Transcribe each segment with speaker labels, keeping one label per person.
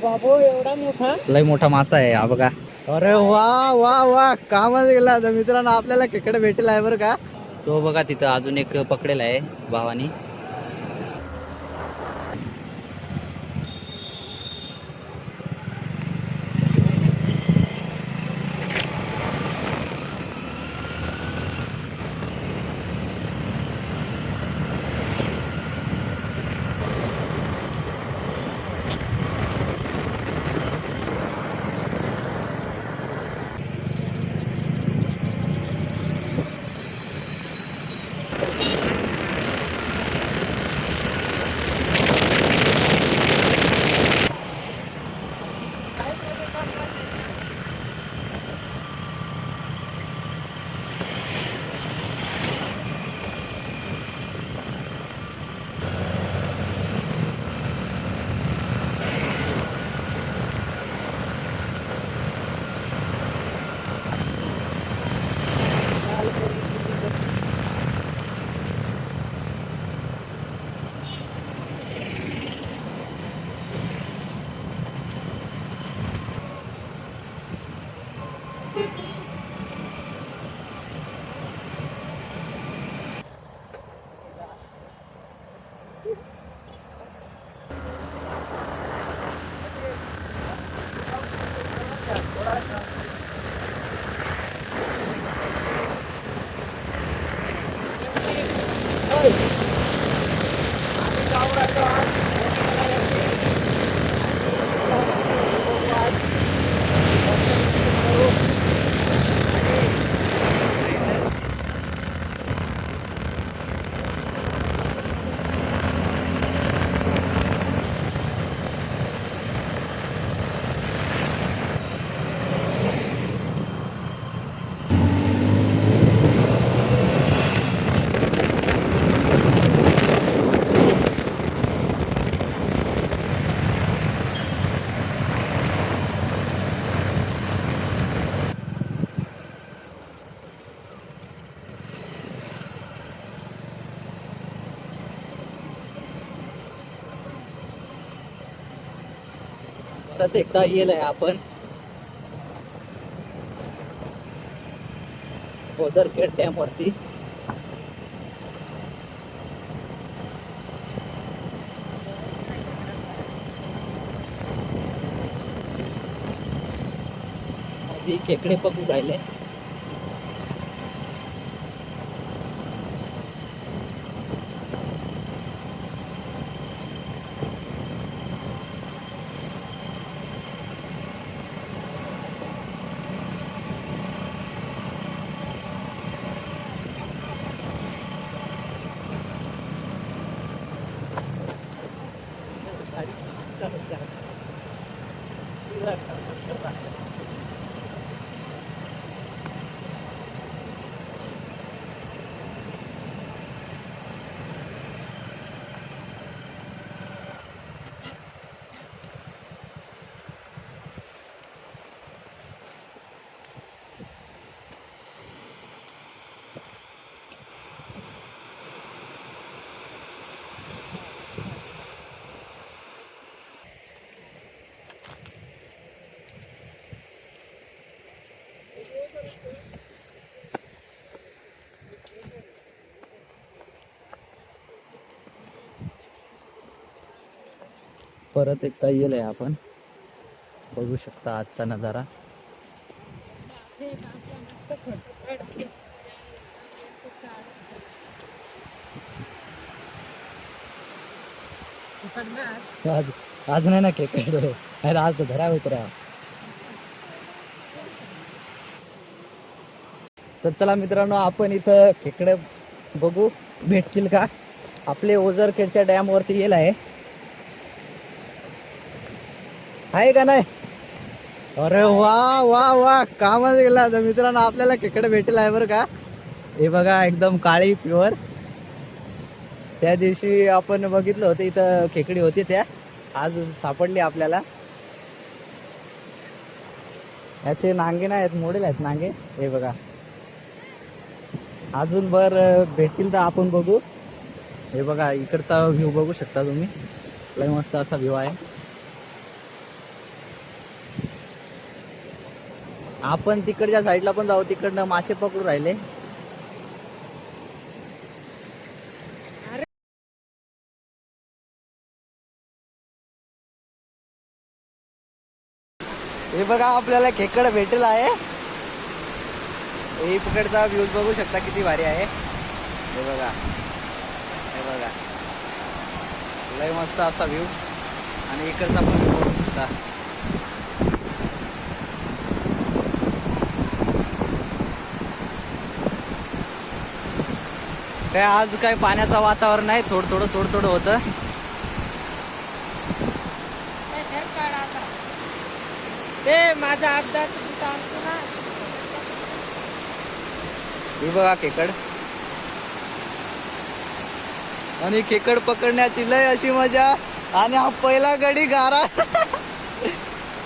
Speaker 1: बाबो एवढा मोठा
Speaker 2: लय मोठा मासा आहे हा बघा. अरे वा वा वा, कामच गेला मित्रांनो, आपल्याला खेकडे भेटेल आहे बरं का. तो बघा तिथं अजून एक पकडेल आहे भावानी. परत एकदा येईल आहे आपण ओझरखेड डॅम वरती. खेकडे बघू राहिले. परत एकदा येईल आहे आपण, बघू शकता आजचा नजारा. आज आज नाही ना खेकडे, आज घरा उतरा. तर चला मित्रांनो, आपण इथं खेकडे बघू भेटतील का. आपले ओझरखेडच्या डॅम वरती येईल आहे का नाही. अरे वा वा वा, कामच गेला मित्रांनो, आपल्याला खेकडे भेटेल आहे बरं का. हे बघा एकदम काळी प्युअर. त्या दिवशी आपण बघितलं होतं इथं खेकडी होती, त्या आज सापडली आपल्याला. याचे नांगे नाही आहेत, मोडेल आहेत नांगे. हे बघा, अजून बर भेटतील तर आपण बघू. हे बघा इकडचा व्ह्यू बघू शकता तुम्ही, लय मस्त असा व्ह्यू आहे. आपण तिकडच्या साईडला पण जाऊ, तिकडनं मासे पकडू राहिले. हे बघा आपल्याला खेकड भेटेल आहे. हे पकडचा व्ह्यूज बघू शकता किती भारी आहे. हे बघा, हे बघा, लय मस्त असा व्ह्यू. आणि इकडचा पण व्ह्यू बघू शकता. काय आज काय पाण्याचं वातावरण आहे, थोडं थोडं थोडं थोडं होतं.
Speaker 1: ते माझा अपघात
Speaker 2: हे बघा खेकड. आणि खेकड पकडण्याची लय अशी मजा. आणि हा पहिला गडी गारा.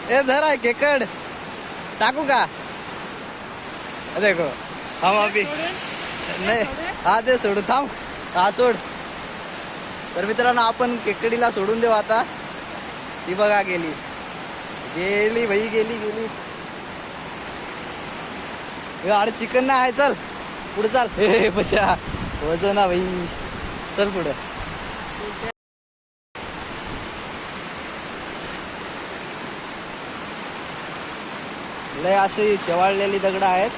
Speaker 2: हे धर आहे खेकड, टाकू का? देखो हम अभी नाही, हा ते सोडू, थांब, हा सोड. तर मित्रांनो आपण खेकडीला सोडून देऊ आता. ती बघा गेली, गेली भाई, गेली गेली. अरे चिकन ना आहे, चल पुढे चाल. हे पशा वजन ना भाई, चल पुढे. लय अशी शेवाळलेली दगड आहेत.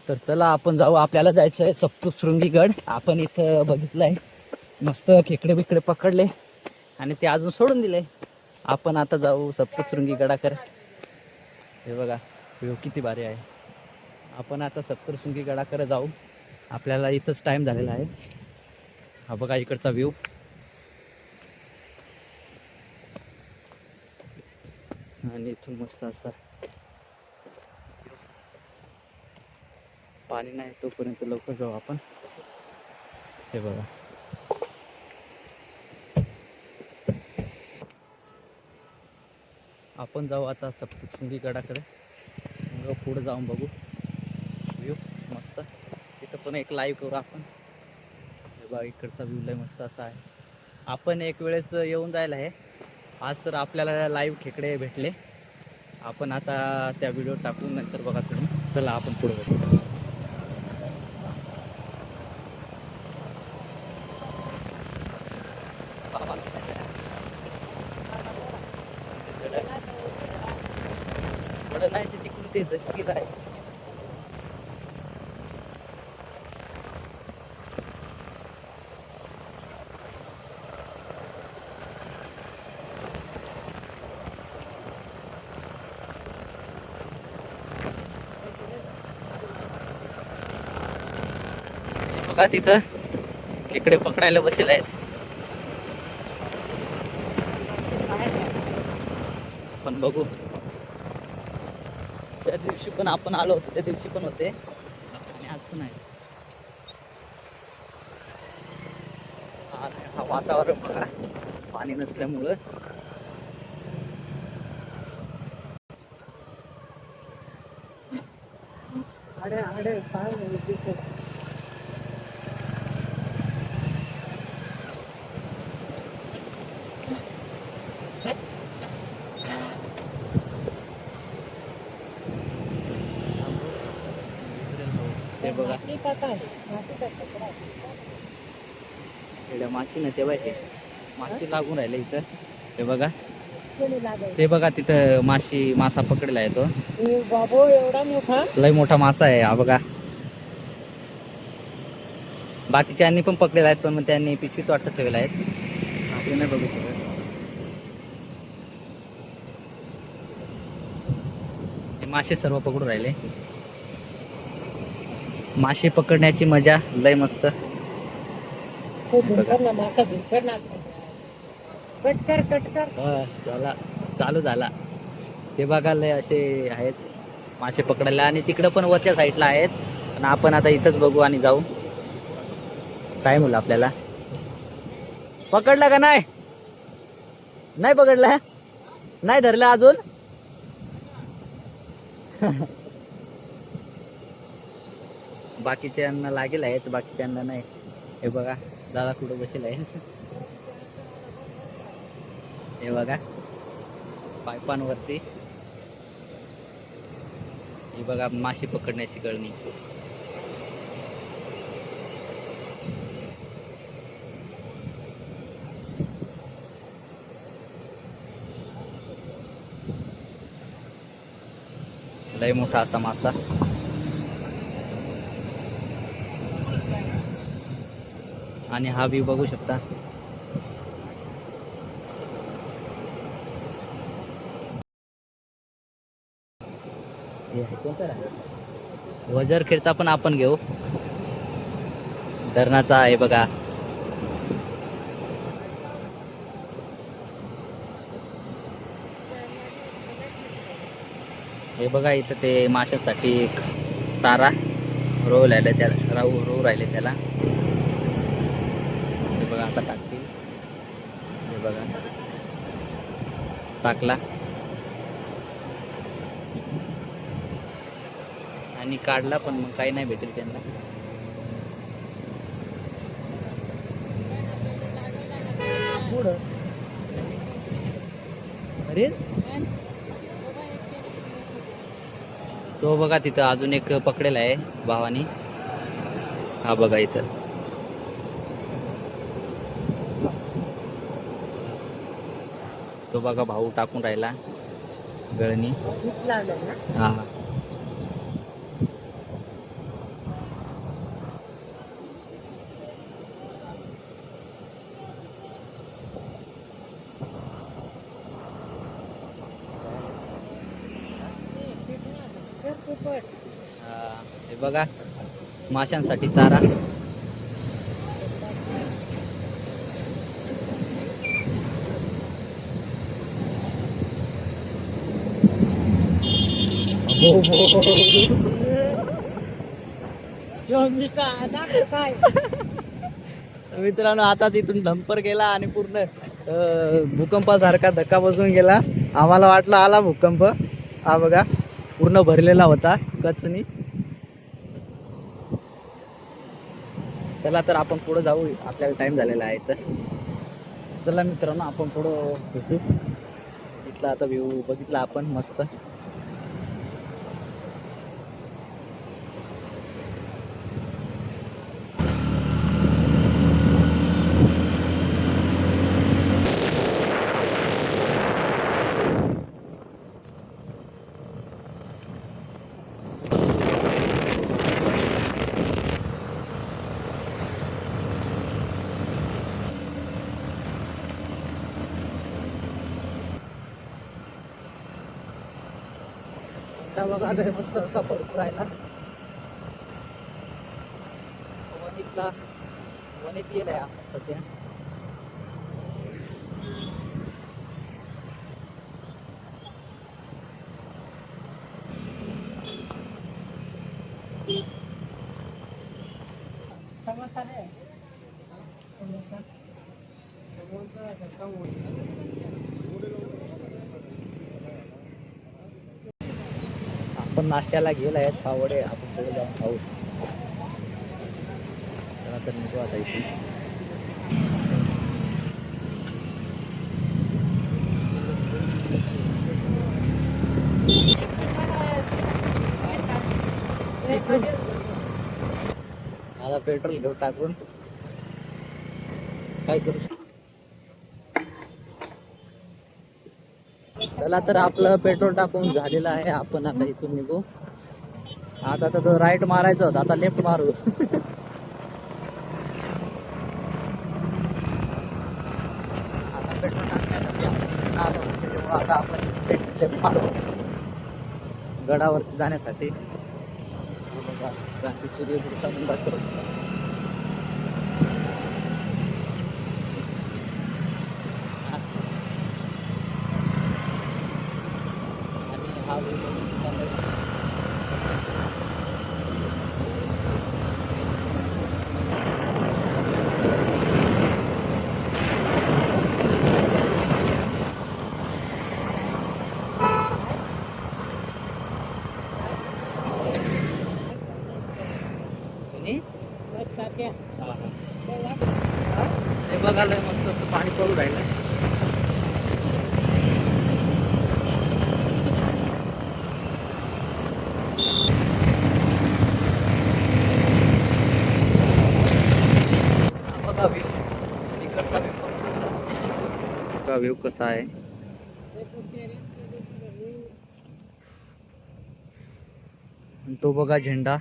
Speaker 2: तर चला आपण जाऊ. आपल्याला जायचं आहे सप्तशृंगी गड. आपण इथं बघितलंय मस्त खेकडे बिकडे पकडले आणि ते अजून सोडून दिले. आपण आता जाऊ सप्तशृंगी गडाकडे. हे बघा व्ह्यू किती भारी आहे. आपण आता सप्तशृंगी गडाकडे जाऊ. आपल्याला इथंच टाइम झालेला आहे. हा बघा इकडचा व्ह्यू. आणि इथून मस्त असा पाणी नाही तोपर्यंत लवकर जाऊ आपण. हे बघा आपण जाऊ आता सप्तशृंगी गडाकडे. मग पुढे जाऊन बघू व्ह्यू मस्त. तिथं पण एक लाईव्ह करू आपण. हे बघा इकडचा व्ह्यू लय मस्त असा आहे. आपण एक वेळेस येऊन जायला आहे. आज तर आपल्याला लाईव्ह खेकडे भेटले. आपण आता त्या व्हिडिओ टाकून नंतर बघा तुम्ही. चला आपण पुढे बघू. नाही ते तिकडून ते दशकीत आहे. बघा तिथं इकडे पकडायला बसले आहेत. पण बघू, त्या दिवशी पण आपण आलो होतो, त्या दिवशी पण होते आणि आज पण आहे. हा वातावरण बघा पाणी नसल्यामुळं. ते बघा माशी ना तेव्हाचे माशी लागून राहिले इथं. हे बघा, ते बघा तिथं मासा पकडला आहे तो.
Speaker 1: एवढा मोठा
Speaker 2: लय मोठा मासा आहे हा बघा. बाकीच्यांनी पण पकडलेला आहेत, पण मग त्यांनी पिशवीत वाटत ठेवला आहेत. आपण नाही बघू शकत. मासे सर्व पकडून राहिले. मासे पकडण्याची मजा लय मस्त.
Speaker 1: तो झुंकर ना मासा झुंकर ना कट कर
Speaker 2: झाला, चालू झाला. ते बघायला असे आहेत मासे पकडायला, आणि तिकडं पण वरच्या साईडला आहेत. पण आपण आता इथंच बघू आणि जाऊ. टाइम होईल आपल्याला. पकडला का नाही? नाही पकडला, नाही धरला अजून. बाकीच्यांना लागेल आहेत, बाकीच्यांना नाही. हे बघा दादा कुठं बसेल आहे. हे बघा पायपांवरती. हे बघा मासे पकडण्याची कळणी. लय मोठा असा मासा. आणि हा व्ह्यू बघू शकता. वजरखेडचा पण आपण घेऊ. धरणाचा आहे बघा. हे बघा इथं ते माशासाठी एक चारा रोव राहिले त्याला, रोव राहिले त्याला. हे बघा आता टाकतील. हे बघा टाकला आणि काढला, पण मग काही नाही भेटेल त्यांना. अरे तो बघा तिथं अजून एक पकडेल आहे भावानी. हा बघा इथं. तो बघा भाऊ टाकून राहिला गळणी. हा हे बघा माशांसाठी चारा. मित्रांनो आता तिथून डंपर गेला आणि पूर्ण भूकंपासारखा धक्का बसून गेला. आम्हाला वाटलं आला भूकंप. हा बघा पूर्ण भरलेला होता कचनी. चला तर आपण पुढे जाऊ, आपल्याला टाइम झालेला आहे. तर चला मित्रांनो आपण पुढं भेटू. इथला आता व्ह्यू बघितला आपण मस्त. बघा मस्त असा पडतो राहिला. वनीत येईल सध्या. आपण नाश्त्याला गेला आहेत पावडे. आपण पुढे जाऊन खाऊ. चला तर निघू आता इथे. आता पेट्रोल घेऊ टाकून काय करू. चला तर आपलं पेट्रोल टाकून झालेलं आहे. आपण आता इथून निघू. आता तर राईट मारायचं होतं, आता लेफ्ट मारू. आता पेट्रोल टाकण्यासाठी आपण इथून आलो, त्याच्यामुळे आता आपण लेफ्ट मारू गडावरती जाण्यासाठी. क्रांती सूर्य दाखव.
Speaker 1: सारख्या
Speaker 2: हे बघायला मस्त असं पाणी पडू राहिलं. बघा व्ह्यू, इकडचा व्ह्यू बघा व्ह्यू कसा आहे. आणि तो बघा झेंडा.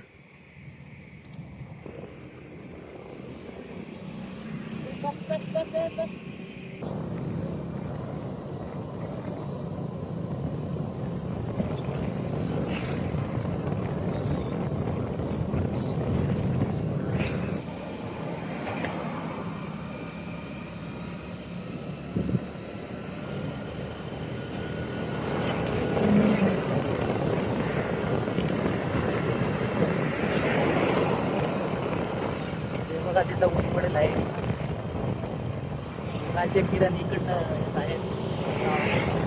Speaker 2: बघा तिथं ऊन पडेल आहे. उन्हाचे किरण इकडनं येत आहेत.